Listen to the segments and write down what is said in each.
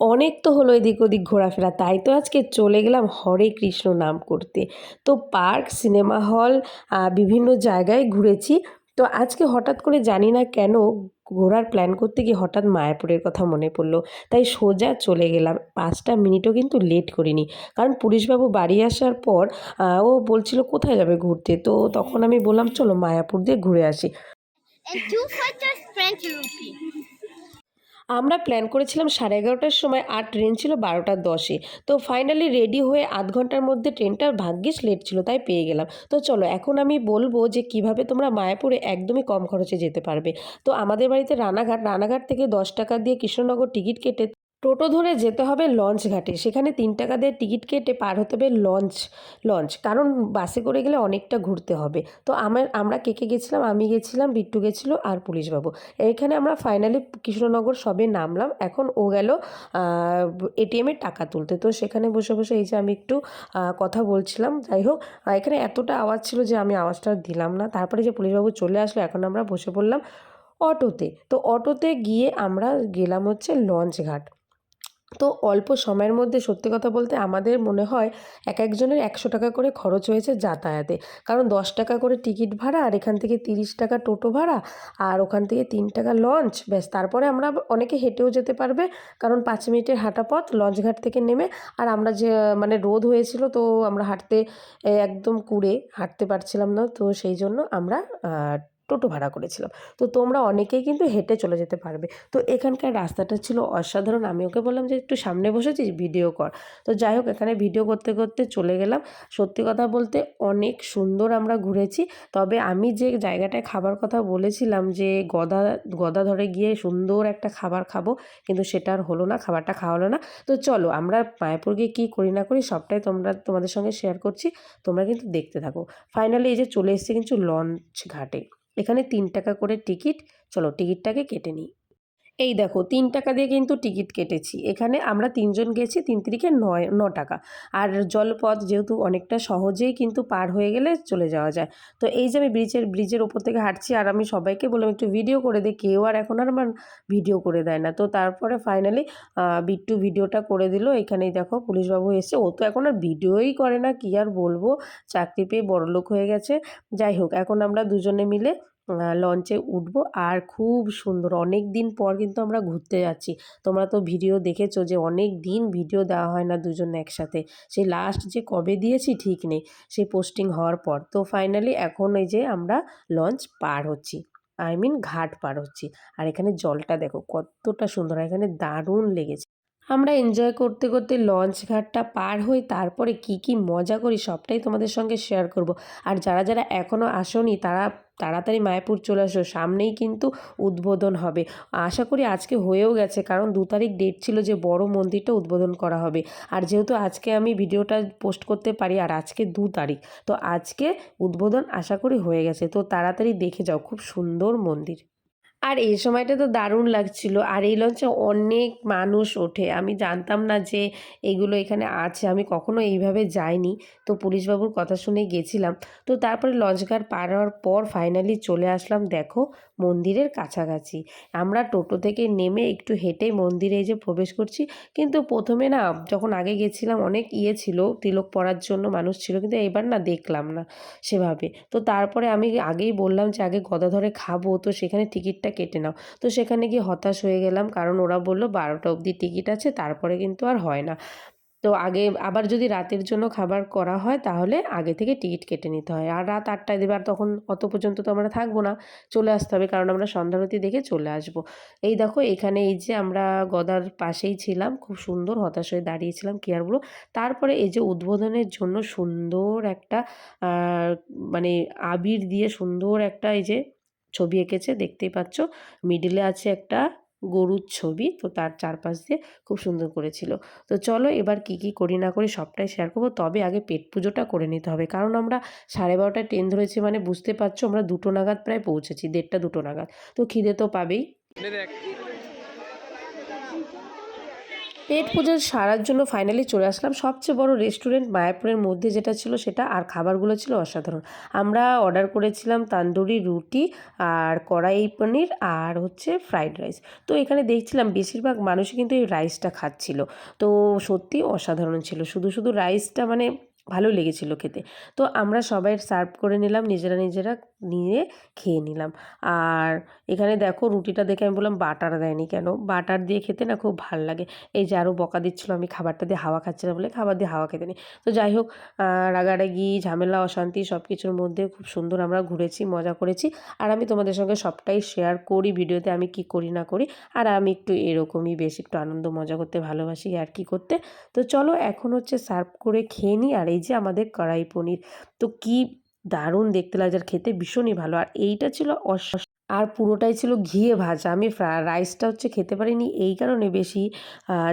অনেক তো হলো এদিক ওদিক ঘোরাফেরা, তাই তো আজকে চলে গেলাম হরে কৃষ্ণ নাম করতে। তো পার্ক, সিনেমা হল, বিভিন্ন জায়গায় ঘুরেছি। তো আজকে হঠাৎ করে জানি না কেন ঘোরার প্ল্যান করতে গিয়ে হঠাৎ মায়াপুরের কথা মনে পড়লো। তাই সোজা চলে গেলাম। ৫টা মিনিটও কিন্তু লেট করিনি। কারণ পুলিশবাবু বাড়ি আসার পর ও বলছিল কোথায় যাবে ঘুরতে? তো তখন আমি বললাম চলো মায়াপুর দিয়ে ঘুরে আসি। And two fighters French rupee. আমরা প্ল্যান করেছিলাম 11:30টার সময় আর ট্রেন ছিল 12:10-এ। তো ফাইনালি রেডি হয়ে আধ ঘন্টার মধ্যে ট্রেনটা ভাগ্যিস লেট ছিল তাই পেয়ে গেলাম। তো চলো এখন আমি বলবো যে কিভাবে তোমরা মায়াপুরে একদমই কম খরচে যেতে পারবে। তো আমাদের বাড়িতে রানাঘাট থেকে 10 টাকা দিয়ে কৃষ্ণনগর টিকিট কেটে টোটো ধরে যেতে হবে লঞ্চ ঘাটে। সেখানে 3 টাকা দিয়ে টিকিট কেটে পার হতে হবে লঞ্চ। কারণ বাসে করে গেলে অনেকটা ঘুরতে হবে। তো আমরা কে গেছিলাম? আমি গেছিলাম, বিট্টু গেছিল আর পুলিশবাবু। এইখানে আমরা ফাইনালি কৃষ্ণনগর সবে নামলাম। এখন ও গেল এটিএমে টাকা তুলতে। তো সেখানে বসে এই যে আমি একটু কথা বলছিলাম। যাই হোক, এখানে এতটা আওয়াজ ছিল যে আমি আওয়াজটা দিলাম না। তারপরে যে পুলিশবাবু চলে আসলো, এখন আমরা বসে পড়লাম অটোতে। তো অটোতে গিয়ে আমরা গেলাম হচ্ছে লঞ্চ ঘাট। তো অল্প সময়ের মধ্যে সত্যি কথা বলতে আমাদের মনে হয় একজনের 100 টাকা করে খরচ হয়েছে যাতায়াতে। কারণ 10 টাকা করে টিকিট ভাড়া আর এখান থেকে 30 টাকা টোটো ভাড়া আর ওখান থেকে 3 টাকা লঞ্চ, ব্যাস। তারপরে আমরা অনেকে হেঁটেও যেতে পারবে, কারণ 5 মিনিটের হাঁটা পথ লঞ্চঘাট থেকে নেমে। আর আমরা যে মানে রোদ হয়েছিল, তো আমরা হাঁটতে একদম কুঁড়ে হাঁটতে পারছিলাম না, তো সেই জন্য আমরা টোটো ভাড়া করেছিলাম। তো তোমরা অনেকেই কিন্তু হেঁটে চলে যেতে পারবে। তো এখানকার রাস্তাটা ছিল অসাধারণ। আমি ওকে বললাম যে একটু সামনে বসেছিস, ভিডিও কর। তো যাই হোক, এখানে ভিডিও করতে চলে গেলাম। সত্যি কথা বলতে অনেক সুন্দর আমরা ঘুরেছি। তবে আমি যে জায়গাটায় খাবার কথা বলেছিলাম যে গদাধরে গিয়ে সুন্দর একটা খাবার খাবো, কিন্তু সেটা আর হলো না, খাবারটা খাওয়া হলো না। তো চলো আমরা মায়াপুর গিয়ে কী করি না করি সবটাই তোমাদের সঙ্গে শেয়ার করছি। তোমরা কিন্তু দেখতে থাকো। ফাইনালি এই যে চলে এসেছি কিন্তু লঞ্চ ঘাটে। এখানে 3 টাকা করে টিকিট। চলো টিকিটটাকে কেটে নিই। এই দেখো 3 টাকা দিয়ে কিন্তু টিকিট কেটেছি। এখানে আমরা 3 জন গেছি, 3 তিরিকে 9 টাকা। আর জলপথ যেহেতু অনেকটা সহজেই কিন্তু পার হয়ে গেলে চলে যাওয়া যায়। তো এই যে আমি ব্রিজের ওপর থেকে হাঁটছি আর আমি সবাইকে বললাম একটু ভিডিও করে দে। কেউ আর এখন আর আমার ভিডিও করে দেয় না। তো তারপরে ফাইনালি বিট্টু ভিডিওটা করে দিল। এখানেই দেখো পুলিশবাবু এসছে। ও তো এখন আর ভিডিওই করে না, কী আর বলবো, চাকরি পেয়ে বড়লোক হয়ে গেছে। যাই হোক, এখন আমরা দুজনে মিলে লঞ্চে উঠবো। আর খুব সুন্দর, অনেক দিন পর কিন্তু আমরা ঘুরতে যাচ্ছি। তোমরা তো ভিডিও দেখেছো যে অনেক দিন ভিডিও দেওয়া হয় না দুজন একসাথে। সেই লাস্ট যে কবে দিয়েছি ঠিক নেই, সেই পোস্টিং হওয়ার পর। তো ফাইনালি এখন এই যে আমরা লঞ্চ পার হচ্ছি, ঘাট পার হচ্ছি। আর এখানে জলটা দেখো কতটা সুন্দর, এখানে দারুণ লেগেছে। আমরা এনজয় করতে লঞ্চ ঘাটটা পার হই। তারপরে কি মজা করি সবটাই তোমাদের সঙ্গে শেয়ার করব। আর যারা এখনও আসোনি তারা তাড়াতাড়ি মায়াপুর চলে আসো, সামনেই কিন্তু উদ্বোধন হবে। আশা করি আজকে হয়েও গেছে, কারণ 2 তারিখ ডেট ছিল যে বড় মন্দিরটা উদ্বোধন করা হবে। আর যেহেতু আজকে আমি ভিডিওটা পোস্ট করতে পারি আর আজকে 2 তারিখ, তো আজকে উদ্বোধন আশা করি হয়ে গেছে। তো তাড়াতাড়ি দেখে যাও, খুব সুন্দর মন্দির। আর এই সময়টা তো দারুণ লাগছিল। আর এই লঞ্চে অনেক মানুষ ওঠে। আমি জানতাম না যে এগুলো এখানে আছে। আমি কখনো এইভাবে যাইনি। তো পুলিশবাবুর কথা শুনেই গেছিলাম। তো তারপরে লঞ্চ ঘাট পার হওয়ার পর ফাইনালি চলে আসলাম দেখো মন্দিরের কাছাকাছি। আমরা টোটো থেকে নেমে একটু হেঁটেই মন্দিরে এই যে প্রবেশ করছি। কিন্তু প্রথমে না, যখন আগে গেছিলাম অনেক ছিল, তিলক পরার জন্য মানুষ ছিল। কিন্তু এবার না দেখলাম না সেভাবে। তো তারপরে আমি আগেই বললাম যে আগে গদাধরে খাবো, তো সেখানে টিকিটটা কেটে নাও। তো সেখানে গিয়ে হতাশ হয়ে গেলাম, কারণ ওরা বলল 12টা অবধি টিকিট আছে, তারপরে কিন্তু আর হয় না। তো আগে আবার যদি রাতের জন্য খাবার করা হয় তাহলে আগে থেকে টিকিট কেটে নিতে হয়। আর রাত 8টায় দেবে, আর তখন অত পর্যন্ত তো আমরা থাকবো না, চলে আসতে হবে, কারণ আমরা সন্ধ্যারতি দেখে চলে আসবো। এই দেখো এখানে এই যে আমরা গদার পাশেই ছিলাম, খুব সুন্দর হতাশ হয়ে দাঁড়িয়েছিলাম, কি আর বলবো। তারপরে এই যে উদ্বোধনের জন্য সুন্দর একটা মানে আবির দিয়ে সুন্দর একটা এই যে ছবি এঁকেছে, দেখতেই পাচ্ছ। মিডিলে আছে একটা গরুর ছবি, তো তার চারপাশ দিয়ে খুব সুন্দর করেছিল। তো চলো এবার কি করি না করি সবটাই শেয়ার করবো। তবে আগে পেট পুজোটা করে নিতে হবে, কারণ আমরা 12:30টায় ট্রেন ধরেছি, মানে বুঝতে পারছো আমরা 2টো নাগাদ প্রায় পৌঁছেছি, 1:30 2টো নাগাদ। তো খিদে তো পাবেই। পেট পুজো সারার জন্য ফাইনালি চলে আসলাম সবচেয়ে বড় রেস্টুরেন্ট মায়াপুরের মধ্যে যেটা ছিল সেটা, আর খাবারগুলো ছিল অসাধারণ। আমরা অর্ডার করেছিলাম তান্দুরি রুটি আর কড়াই পনির আর হচ্ছে ফ্রাইড রাইস। তো এখানে দেখছিলাম বেশিরভাগ মানুষই কিন্তু এই রাইসটা খাচ্ছিল। তো সত্যি অসাধারণ ছিল, শুধু শুধু রাইসটা মানে ভালো লেগেছিল খেতে। তো আমরা সবাই সার্ভ করে নিলাম, নিজেরা নিজেরা নিয়ে খেয়ে নিলাম। আর এখানে দেখো রুটিটা দেখে আমি বললাম বাটার দেয়নি কেন, বাটার দিয়ে খেতে না খুব ভাল লাগে। এই যে আরও বকা দিচ্ছিলো আমি খাবারটা দিয়ে হাওয়া খাচ্ছিলাম বলে খাবার দিয়ে হাওয়া খেতে নেই। তো যাই হোক, রাগারাগি ঝামেলা অশান্তি সব কিছুর মধ্যে খুব সুন্দর আমরা ঘুরেছি, মজা করেছি। আর আমি তোমাদের সঙ্গে সবটাই শেয়ার করি ভিডিওতে, আমি কি করি না করি। আর আমি একটু এরকমই বেশ একটু আনন্দ মজা করতে ভালোবাসি আর কি করতে। তো চলো এখন হচ্ছে সার্ভ করে খেয়ে নিই। আর এই যে আমাদের কড়াই পনির, তো কি দারুণ দেখতে লাগছে আর খেতে ভীষণই ভালো। আর এইটা ছিল আর পুরোটাই ছিল ঘিয়ে ভাজা। আমি রাইসটা হচ্ছে খেতে পারিনি এই কারণে বেশি,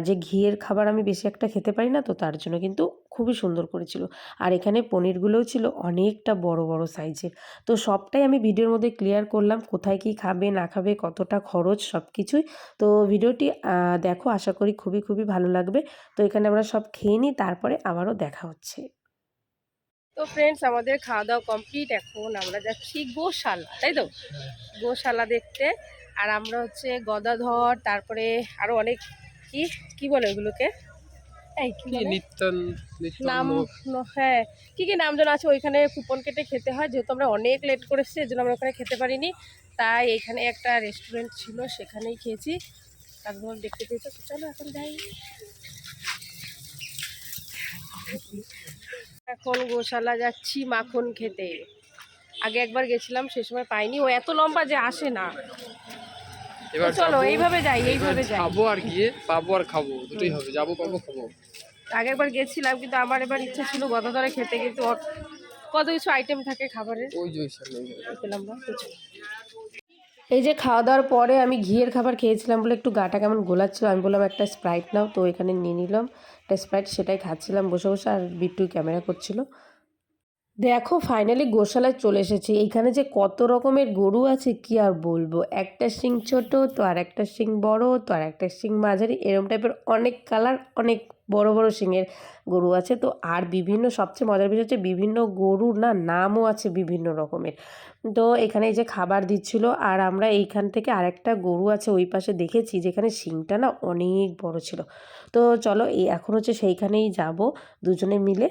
যে ঘিয়ের খাবার আমি বেশি একটা খেতে পারি না, তো তার জন্য কিন্তু খুবই সুন্দর করেছিল। আর এখানে পনিরগুলোও ছিল অনেকটা বড় বড় সাইজের। তো সবটাই আমি ভিডিওর মধ্যে ক্লিয়ার করলাম, কোথায় কি খাবে না খাবে, কতটা খরচ সব কিছুই। তো ভিডিওটি দেখো, আশা করি খুবই খুবই ভালো লাগবে। তো এখানে আমরা সব খেয়ে নিই, তারপরে আবারও দেখা হচ্ছে। তো ফ্রেন্ডস, আমাদের খাওয়া দাওয়া কমপ্লিট। এখন আমরা যাচ্ছি গোশালা, তাই তো? গোশালা দেখতে। আর আমরা হচ্ছে গদাধর, তারপরে আরো অনেক কি কি বলে ওইগুলোকে, এই কি বলে? নাম হ্যাঁ, কি কি নাম যেন আছে। ওইখানে কুপন কেটে খেতে হয়, যেহেতু আমরা অনেক লেট করেছি এর জন্য আমরা ওখানে খেতে পারিনি। তাই এখানে একটা রেস্টুরেন্ট ছিল, সেখানেই খেয়েছি। তারপর দেখতে পেয়েছো, তো চলো এখন যাই। এখন গোশালা যাচ্ছি মাখন খেতে। আগে একবার গেছিলাম, সে সময় পাইনি, ও এত লম্বা যে আসে না। এবার চলো যাবো, এইভাবে যাই, এইভাবে যাই। খাবো আর গিয়ে পাবো আর খাবো দুটোই হবে, যাবো পাবো খাবো। আগে একবার গেছিলাম, কিন্তু আমার এবার ইচ্ছা ছিল গদাধরে খেতে, কিন্তু কত কিছু আইটেম থাকে খাবারের, ওই যে পেলাম না। এই যে খাওয়া দাওয়ার পরে আমি ঘিয়ের খাবার খেয়েছিলাম বলে একটু গাটা কেমন গোলাচ্ছিল, আমি বললাম একটা স্প্রাইট নাও, তো এখানে নিয়ে নিলাম একটা স্প্রাইট, সেটাই খাচ্ছিলাম বসে বসে। আর বিট্টু ক্যামেরা করছিল। দেখো ফাইনালি গোশালায় চলে এসেছি। এইখানে যে কত রকমের গরু আছে কি আর বলবো, একটা শিং ছোট, তো আর একটা শিং বড়, তো আর একটা শিং মাঝারি, এরকম টাইপের অনেক কালার, অনেক বড় বড় শিংয়ের গরু আছে। তো আর বিভিন্ন সবচেয়ে মজার বিষয় হচ্ছে বিভিন্ন গরুর না নামও আছে বিভিন্ন রকমের। তো এখানে এই যে খাবার দিচ্ছিল, আর আমরা এইখান থেকে আরেকটা গরু আছে ওই পাশে দেখেছি, যেখানে শিংটা না অনেক বড় ছিল। তো চলো এই এখন হচ্ছে সেইখানেই যাব দুজনে মিলে।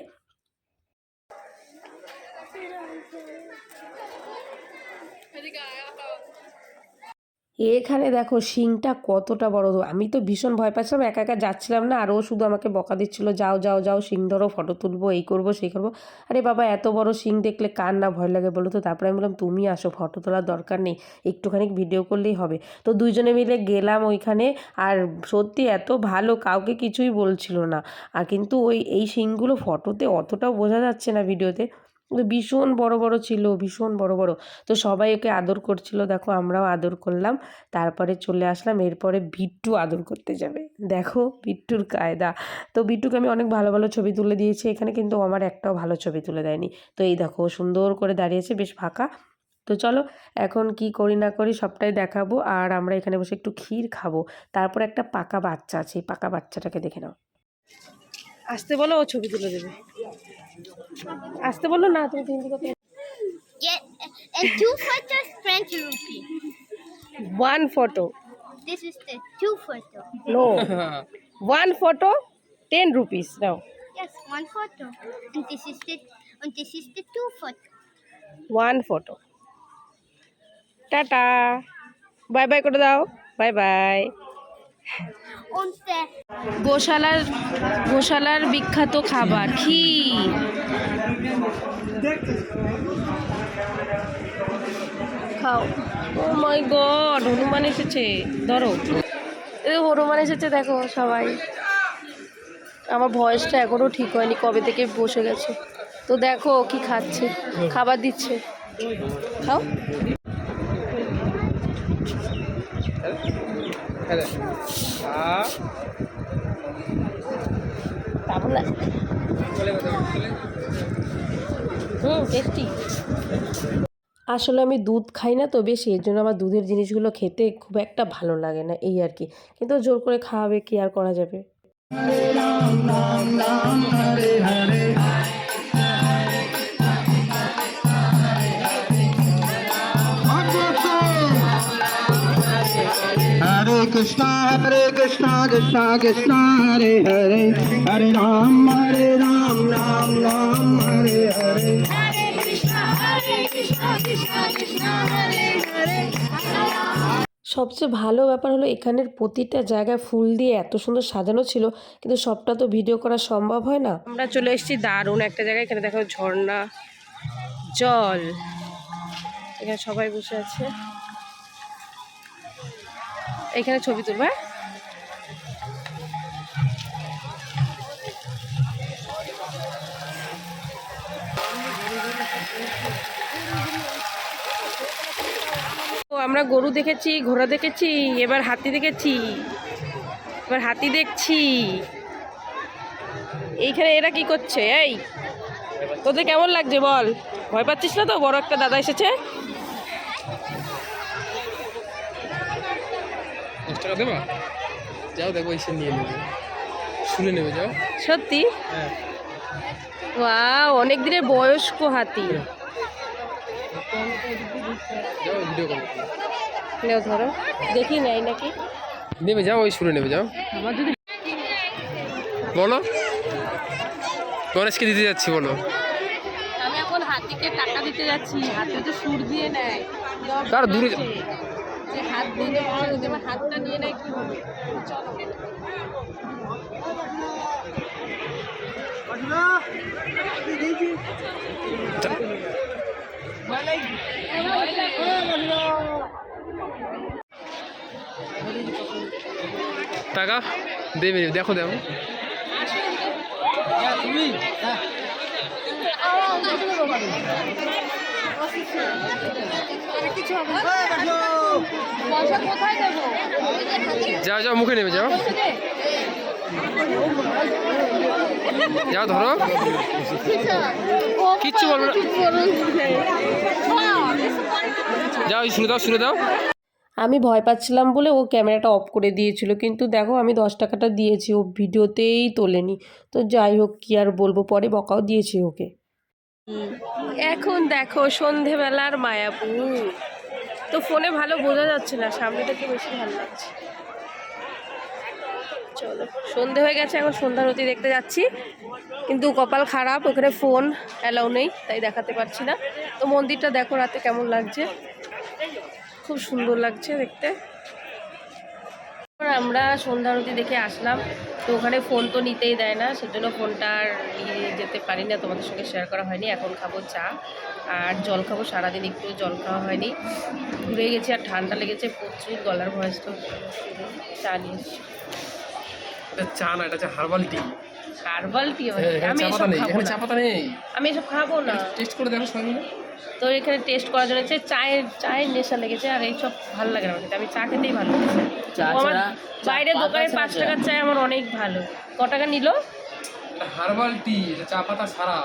এখানে দেখো শিংটা কতটা বড়, আমি তো ভীষণ ভয় পাচ্ছিলাম, একা একা যাচ্ছিলাম না। আর ও শুধু আমাকে বকা দিচ্ছিল, যাও যাও যাও শিং ধরো, ফটো তুলবো, এই করবো সেই করবো। আরে বাবা, এত বড় শিং দেখলে কার না ভয় লাগে বলো তো? তারপরে আমি বললাম তুমি আসো, ফটো তোলার দরকার নেই, একটুখানি ভিডিও করলেই হবে। তো দুইজনে মিলে গেলাম ওইখানে। আর সত্যি এত ভালো, কাউকে কিছুই বলছিল না। আর কিন্তু এই শিংগুলো ফটোতে অতটাও বোঝা যাচ্ছে না, ভিডিওতে ভীষণ বড় বড় ছিল, ভীষণ বড় বড়। তো সবাই ওকে আদর করছিল, দেখো আমরাও আদর করলাম। তারপরে চলে আসলাম, এরপরে বিট্টু আদর করতে যাবে। দেখো বিট্টুর কায়দা। তো বিট্টুকে আমি অনেক ভালো ভালো ছবি তুলে দিয়েছি এখানে, কিন্তু ও আমার একটাও ভালো ছবি তুলে দেয়নি। তো এই দেখো সুন্দর করে দাঁড়িয়েছে, বেশ ফাঁকা। তো চলো এখন কি করি না করি সবটাই দেখাবো। আর আমরা এখানে বসে একটু ক্ষীর খাবো। তারপর একটা পাকা বাচ্চা আছে, এই পাকা বাচ্চাটাকে দেখে নাও। আসতে বলো, ও ছবি তুলে দেবে। আসতে বললো না, তুমি হিন্দি কথা। Get and 2 photos French rupee. One photo. This is the 2 photo. No. One photo, 10 rupees now. Yes, 1 photo. And this is the 2 photo. One photo. Tata, bye bye করে দাও, বাই বাই। Und der গোশালার বিখ্যাত খাবার ক্ষীর। খাও। ও মাই god, Hanuman এসেছে, ধরো। এই হনুমান এসেছে দেখো সবাই। আমার ভয়েসটা এখনও ঠিক হয়নি, কবে থেকে বসে গেছে। তো দেখো কি খাচ্ছে, খাবার দিচ্ছে, খাও। টেস্টি। আসলে আমি দুধ খাই না তো বেশি, এর জন্য আমার দুধের জিনিসগুলো খেতে খুব একটা ভালো লাগে না, এই আর কি। কিন্তু জোর করে খাওয়াবে, কি আর করা যাবে। Hare Krishna, Krishna Krishna, Hare Hare, Hare Ram, Ram Ram, Hare Hare. সবচেয়ে ভালো ব্যাপার হলো এখানের প্রতিটা জায়গায় ফুল দিয়ে এত সুন্দর সাজানো ছিল, কিন্তু সবটা তো ভিডিও করা সম্ভব হয় না। আমরা চলে এসেছি দারুণ একটা জায়গায়, এখানে দেখো ঝর্ণা, জল, এখানে সবাই বসে আছে, এখানে ছবি তুলবে। তো আমরা গরু দেখেছি, ঘোড়া দেখেছি, এবার হাতি দেখেছি, এবার হাতি দেখছি। এইখানে এরা কি করছে? এই তোদের কেমন লাগছে বল? ভয় পাচ্ছিস না তো? বড় একটা দাদা এসেছে। 10 টাকা দেবা? যাও দেখো এসে নিয়ে নেবে, শুনে নেবে, যাও। সত্যি? হ্যাঁ, ওয়াও, অনেক দিনের বয়স্ক হাতি। যাও ভিডিও করো, নেও ধরো, দেখি নেই নাকি। নেবে, যাও, ওই শুনে নেবে, যাও। আমার যদি বলো, গণেশকে দিতে যাচ্ছি, বলো। আমি এখন হাতিকে টাকা দিতে যাচ্ছি, হাতে তো সুর দিয়ে নেয়। কার দূরে যে হাত দিয়ে দেওয়া হয়, যদি আমার হাতটা নিয়ে নেয় কি হবে? চলো। টাকা দেবে, দেখো দেখো। যাও যাও, মুখে নেবে, যাও, যাও ধরো, কিচ্ছু বলবো না, যাও, শুরু দাও, শুরু দাও। আমি ভয় পাচ্ছিলাম বলে ও ক্যামেরাটা অফ করে দিয়েছিল, কিন্তু দেখো আমি 10 টাকাটা দিয়েছি, ও ভিডিওতেই তোলেনি। তো যাই হোক, কি আর বলবো, পরে বকাও দিয়েছি ওকে। এখন দেখো সন্ধেবেলার মায়াপুর, তো ফোনে ভালো বোঝা যাচ্ছে না, সামনে থেকে বেশি ভালো লাগছে। চলো, সন্ধে হয়ে গেছে, এখন সন্ধ্যারতি দেখতে যাচ্ছি, কিন্তু কপাল খারাপ, ওখানে ফোন অ্যালাউ নেই, তাই দেখাতে পারছি না। তো মন্দিরটা দেখো রাতে কেমন লাগছে, খুব সুন্দর লাগছে দেখতে। আমরা সন্ধ্যারতি দেখে আসলাম, তো ওখানে ফোন তো নিতেই দেয় না, সেজন্য ফোনটা আর নিয়ে যেতে পারি না, তোমাদের সঙ্গে শেয়ার করা হয়নি। এখন খাবো চা আর জল খাবো, সারাদিন একটু জল খাওয়া হয়নি, ঘুরে গেছি আর ঠান্ডা লেগেছে প্রচুর, গলার ভয়েস তো। চা নিয়ে এসছি। এটা চা না, এটা হচ্ছে হার্বাল টি। Herbal tea? এখানে আমি চা এসব পাতা নেই, খাবো এখানে না, চা পাতা নেই। আমি এসব খাবো না। টেস্ট করে দেখো সবাই মিলে। তো এখানে টেস্ট করার জন্য হচ্ছে চায়ের নেশা লেগেছে, আর এইসব ভালো লাগে না আমাকে, আমি চা খেতেই ভালো লাগে। আমার বাইরে দোকানের 5 টাকার চায় আমার অনেক ভালো। ক টাকা নিল? হার্বাল টি, এটা চা পাতা ছাড়া।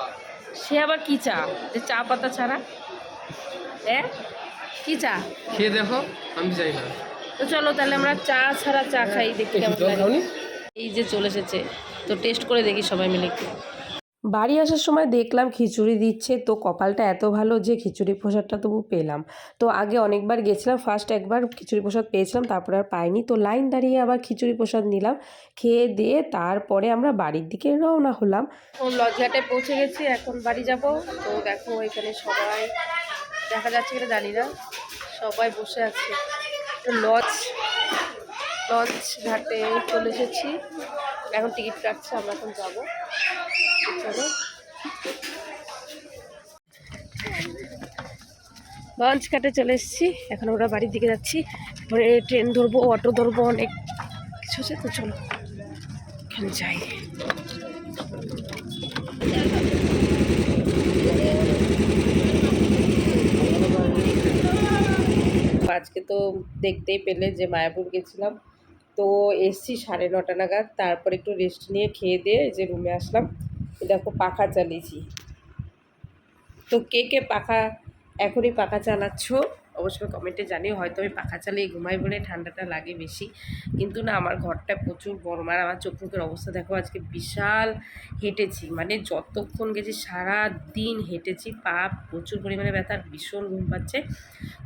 সে আবার কি চা যে চা পাতা ছাড়া? হ্যাঁ, কি চা? খেয়ে দেখো, আমি জানি না। তো চলো তাহলে আমরা চা ছাড়া চা খাই, দেখি কেমন জল লাগে। খাওনি? এই যে চলে এসেছে, তো টেস্ট করে দেখি সবাই মিলে একটু। বাড়ি আসার সময় দেখলাম খিচুড়ি দিচ্ছে, তো কপালটা এত ভালো যে খিচুড়ি প্রসাদটা তবু পেলাম। তো আগে অনেকবার গেছিলাম, ফার্স্ট একবার খিচুড়ি প্রসাদ পেয়েছিলাম, তারপরে আর পাইনি, তো লাইন দাঁড়িয়ে আবার খিচুড়ি প্রসাদ নিলাম, খেয়ে দিয়ে তারপরে আমরা বাড়ির দিকে রওনা হলাম। লজঘাটে পৌঁছে গেছি, এখন বাড়ি যাব। তো দেখো এখানে সবাই দেখা যাচ্ছে কিনা জানি না, সবাই বসে আছে। তো লঞ্চ ঘাটে চলে এসেছি, এখন টিকিট কাটছে, আমরা এখন যাবো। চলো, লঞ্চ ঘাটে চলে এসেছি, এখন ওরা বাড়ির দিকে যাচ্ছি, পরে ট্রেন ধরবো, অটো ধরবো, অনেক কিছু আছে, তো চলো এখানে যাই। আজকে তো দেখতেই পেলে যে মায়াপুর গেছিলাম, তো এসছি 9:30 নাগাদ, তারপর একটু রেস্ট নিয়ে খেয়ে দিয়ে যে রুমে আসলাম। দেখো পাখা চালিয়েছি, তো কে কে পাখা এখনই পাখা চালাচ্ছ অবশ্যই কমেন্টে জানিও। হয়তো আমি পাখা চালিয়ে ঘুমাই বলে ঠান্ডাটা লাগে বেশি, কিন্তু না আমার ঘরটা প্রচুর গরম। আর আমার চোখ মুখের অবস্থা দেখো, আজকে বিশাল হেঁটেছি, মানে যতক্ষণ গেছি সারা দিন হেঁটেছি, পা প্রচুর পরিমাণে ব্যথা, ভীষণ ঘুম পাচ্ছে।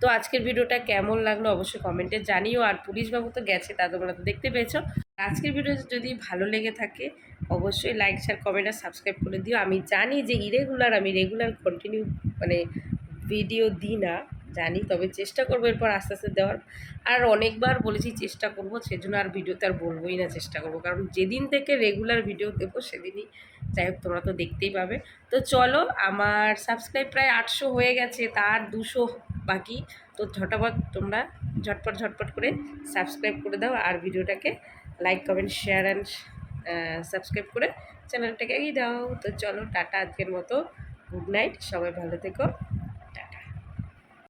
তো আজকের ভিডিওটা কেমন লাগলো অবশ্যই কমেন্টে জানিও। আর পুলিশবাবু তো গেছে, তা তোমরা তো দেখতে পেয়েছো। আজকের ভিডিও যদি ভালো লেগে থাকে অবশ্যই লাইক শেয়ার কমেন্ট আর সাবস্ক্রাইব করে দিও। আমি জানি যে ইরেগুলার, আমি রেগুলার কন্টিনিউ মানে ভিডিও দিই না জানি, তবে চেষ্টা করবো এরপর আস্তে আস্তে দেওয়ার। আর অনেকবার বলেছি চেষ্টা করবো, সেজন্য আর ভিডিওতে আর বলবোই না চেষ্টা করবো, কারণ যেদিন থেকে রেগুলার ভিডিও দেবো সেদিনই যাই হোক তোমরা তো দেখতেই পাবে। তো চলো, আমার সাবস্ক্রাইব প্রায় 800 হয়ে গেছে, তার 200 বাকি। তো তোমরা ঝটপট করে সাবস্ক্রাইব করে দাও, আর ভিডিওটাকে like comment share and subscribe করে চ্যানেলটাকে এগিয়ে দাও। তো চলো টাটা, আজকের মতো গুড নাইট, সবাই ভালো থেকো।